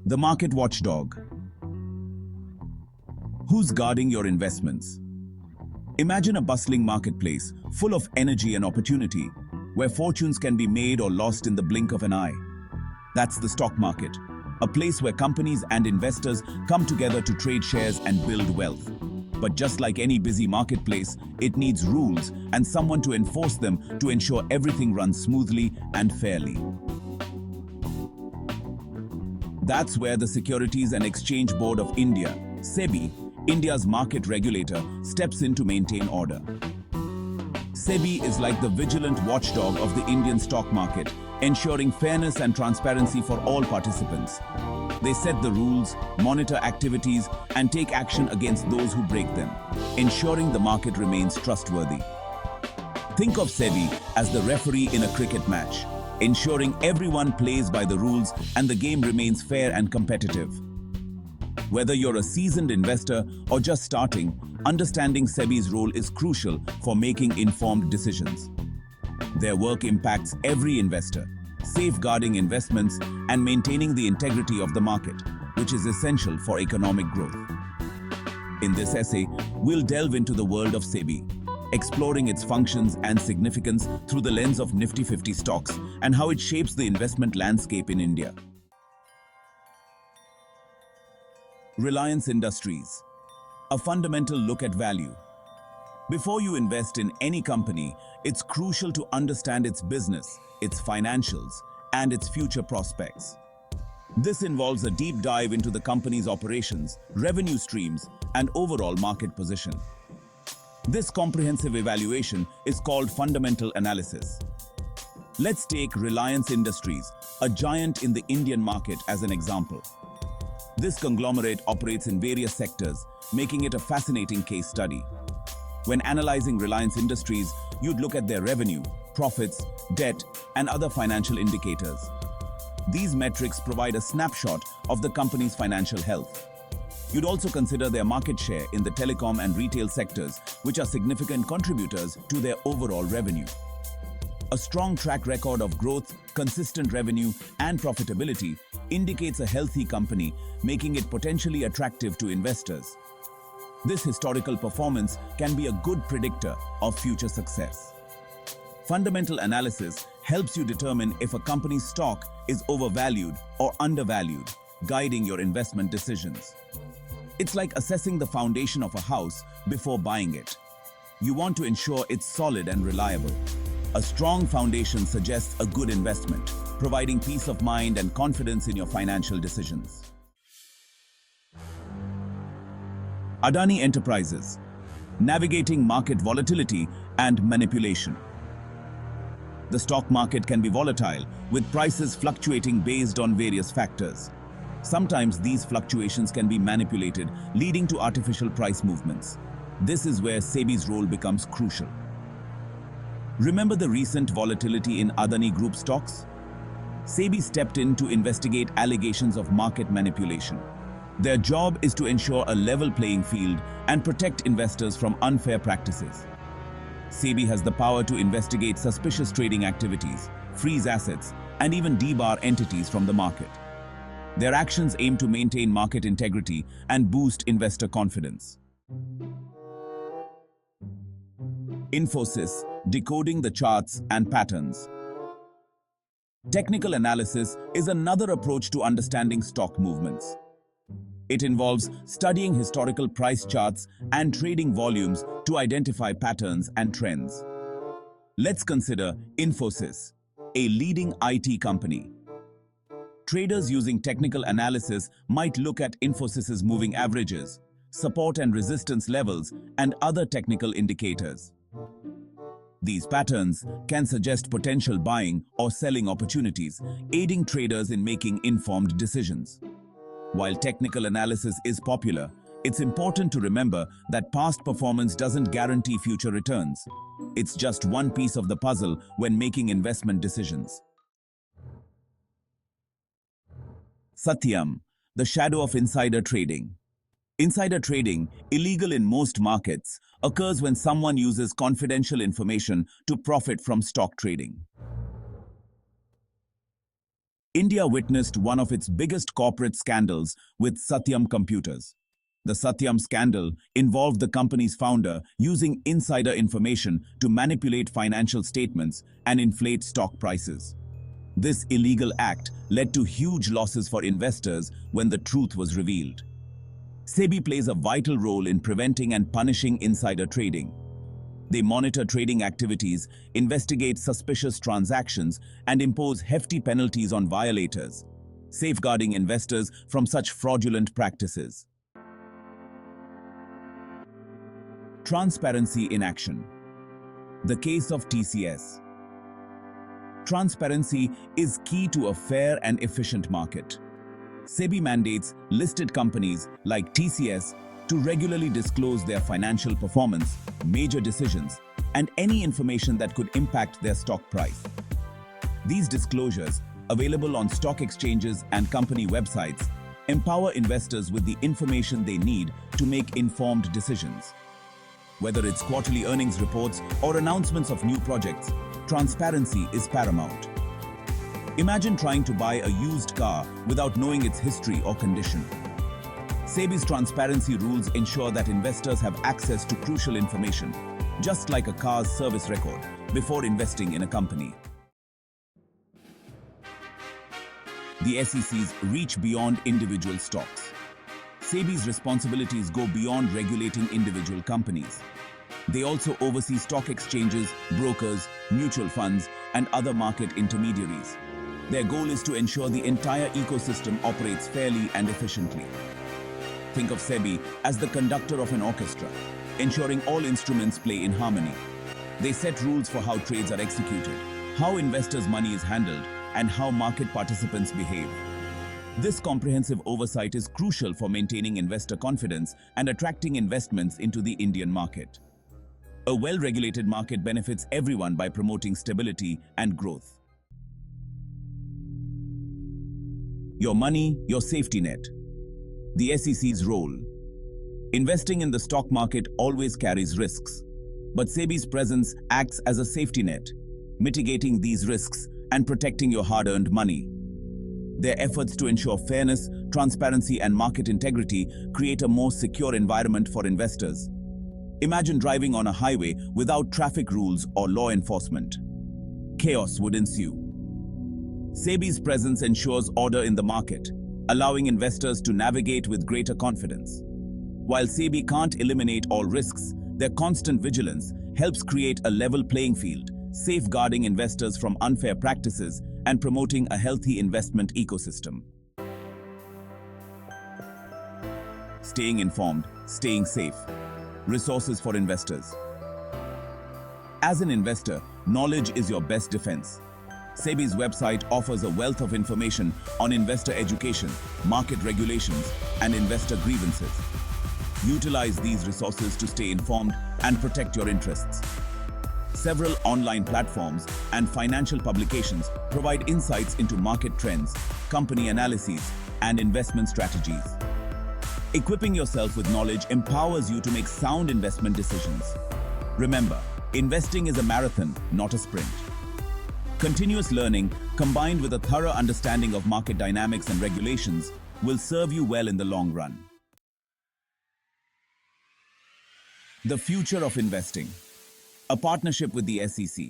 The market watchdog. Who's guarding your investments? Imagine a bustling marketplace full of energy and opportunity, where fortunes can be made or lost in the blink of an eye. That's the stock market, a place where companies and investors come together to trade shares and build wealth. But just like any busy marketplace, it needs rules and someone to enforce them to ensure everything runs smoothly and fairly. That's where the Securities and Exchange Board of India, SEBI, India's market regulator, steps in to maintain order. SEBI is like the vigilant watchdog of the Indian stock market, ensuring fairness and transparency for all participants. They set the rules, monitor activities, and take action against those who break them, ensuring the market remains trustworthy. Think of SEBI as the referee in a cricket match, ensuring everyone plays by the rules and the game remains fair and competitive. Whether you're a seasoned investor or just starting, understanding SEBI's role is crucial for making informed decisions. Their work impacts every investor, safeguarding investments and maintaining the integrity of the market, which is essential for economic growth. In this essay, we'll delve into the world of SEBI, exploring its functions and significance through the lens of Nifty 50 stocks and how it shapes the investment landscape in India. Reliance Industries. A fundamental look at value. Before you invest in any company, it's crucial to understand its business, its financials, and its future prospects. This involves a deep dive into the company's operations, revenue streams, and overall market position. This comprehensive evaluation is called fundamental analysis. Let's take Reliance Industries, a giant in the Indian market, as an example. This conglomerate operates in various sectors, making it a fascinating case study. When analyzing Reliance Industries, you'd look at their revenue, profits, debt, and other financial indicators. These metrics provide a snapshot of the company's financial health. You'd also consider their market share in the telecom and retail sectors, which are significant contributors to their overall revenue. A strong track record of growth, consistent revenue, and profitability indicates a healthy company, making it potentially attractive to investors. This historical performance can be a good predictor of future success. Fundamental analysis helps you determine if a company's stock is overvalued or undervalued, guiding your investment decisions. It's like assessing the foundation of a house before buying it. You want to ensure it's solid and reliable. A strong foundation suggests a good investment, providing peace of mind and confidence in your financial decisions. Adani Enterprises. Navigating market volatility and manipulation. The stock market can be volatile, with prices fluctuating based on various factors. Sometimes these fluctuations can be manipulated, leading to artificial price movements. This is where SEBI's role becomes crucial. Remember the recent volatility in Adani Group stocks? SEBI stepped in to investigate allegations of market manipulation. Their job is to ensure a level playing field and protect investors from unfair practices. SEBI has the power to investigate suspicious trading activities, freeze assets, and even debar entities from the market. Their actions aim to maintain market integrity and boost investor confidence. Infosys, decoding the charts and patterns. Technical analysis is another approach to understanding stock movements. It involves studying historical price charts and trading volumes to identify patterns and trends. Let's consider Infosys, a leading IT company. Traders using technical analysis might look at Infosys's moving averages, support and resistance levels, and other technical indicators. These patterns can suggest potential buying or selling opportunities, aiding traders in making informed decisions. While technical analysis is popular, it's important to remember that past performance doesn't guarantee future returns. It's just one piece of the puzzle when making investment decisions. Satyam, the shadow of insider trading. Insider trading, illegal in most markets, occurs when someone uses confidential information to profit from stock trading. India witnessed one of its biggest corporate scandals with Satyam Computers. The Satyam scandal involved the company's founder using insider information to manipulate financial statements and inflate stock prices. This illegal act led to huge losses for investors when the truth was revealed. SEBI plays a vital role in preventing and punishing insider trading. They monitor trading activities, investigate suspicious transactions, and impose hefty penalties on violators, safeguarding investors from such fraudulent practices. Transparency in action. The case of TCS. Transparency is key to a fair and efficient market. SEBI mandates listed companies like TCS to regularly disclose their financial performance, major decisions, and any information that could impact their stock price. These disclosures, available on stock exchanges and company websites, empower investors with the information they need to make informed decisions. Whether it's quarterly earnings reports or announcements of new projects, transparency is paramount. Imagine trying to buy a used car without knowing its history or condition. SEBI's transparency rules ensure that investors have access to crucial information, just like a car's service record, before investing in a company. The SEC's reach beyond individual stocks. SEBI's responsibilities go beyond regulating individual companies. They also oversee stock exchanges, brokers, mutual funds, and other market intermediaries. Their goal is to ensure the entire ecosystem operates fairly and efficiently. Think of SEBI as the conductor of an orchestra, ensuring all instruments play in harmony. They set rules for how trades are executed, how investors' money is handled, and how market participants behave. This comprehensive oversight is crucial for maintaining investor confidence and attracting investments into the Indian market. A well-regulated market benefits everyone by promoting stability and growth. Your money, your safety net. The SEC's role. Investing in the stock market always carries risks, but SEBI's presence acts as a safety net, mitigating these risks and protecting your hard-earned money. Their efforts to ensure fairness, transparency, and market integrity create a more secure environment for investors. Imagine driving on a highway without traffic rules or law enforcement. Chaos would ensue. SEBI's presence ensures order in the market, allowing investors to navigate with greater confidence. While SEBI can't eliminate all risks, their constant vigilance helps create a level playing field, safeguarding investors from unfair practices and promoting a healthy investment ecosystem. Staying informed, staying safe. Resources for investors. As an investor, knowledge is your best defense. SEBI's website offers a wealth of information on investor education, market regulations, and investor grievances. Utilize these resources to stay informed and protect your interests. Several online platforms and financial publications provide insights into market trends, company analyses, and investment strategies. Equipping yourself with knowledge empowers you to make sound investment decisions. Remember, investing is a marathon, not a sprint. Continuous learning, combined with a thorough understanding of market dynamics and regulations, will serve you well in the long run. The future of investing. A partnership with the SEC.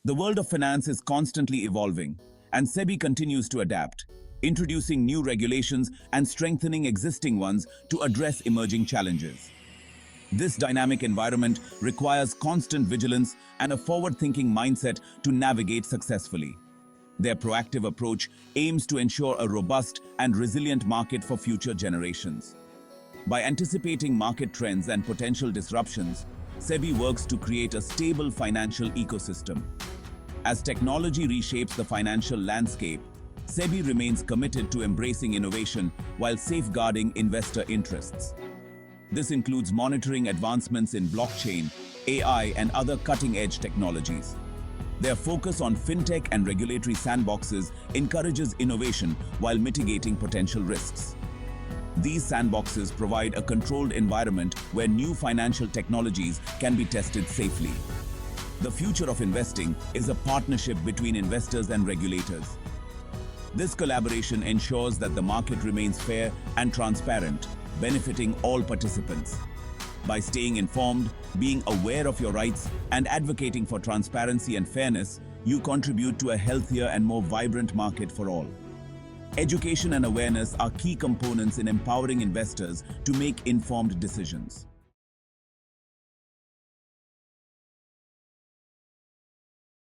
The world of finance is constantly evolving, and SEBI continues to adapt, introducing new regulations and strengthening existing ones to address emerging challenges. This dynamic environment requires constant vigilance and a forward-thinking mindset to navigate successfully. Their proactive approach aims to ensure a robust and resilient market for future generations. By anticipating market trends and potential disruptions, SEBI works to create a stable financial ecosystem. As technology reshapes the financial landscape, SEBI remains committed to embracing innovation while safeguarding investor interests. This includes monitoring advancements in blockchain, AI, and other cutting-edge technologies. Their focus on fintech and regulatory sandboxes encourages innovation while mitigating potential risks. These sandboxes provide a controlled environment where new financial technologies can be tested safely. The future of investing is a partnership between investors and regulators. This collaboration ensures that the market remains fair and transparent, benefiting all participants. By staying informed, being aware of your rights, and advocating for transparency and fairness, you contribute to a healthier and more vibrant market for all. Education and awareness are key components in empowering investors to make informed decisions.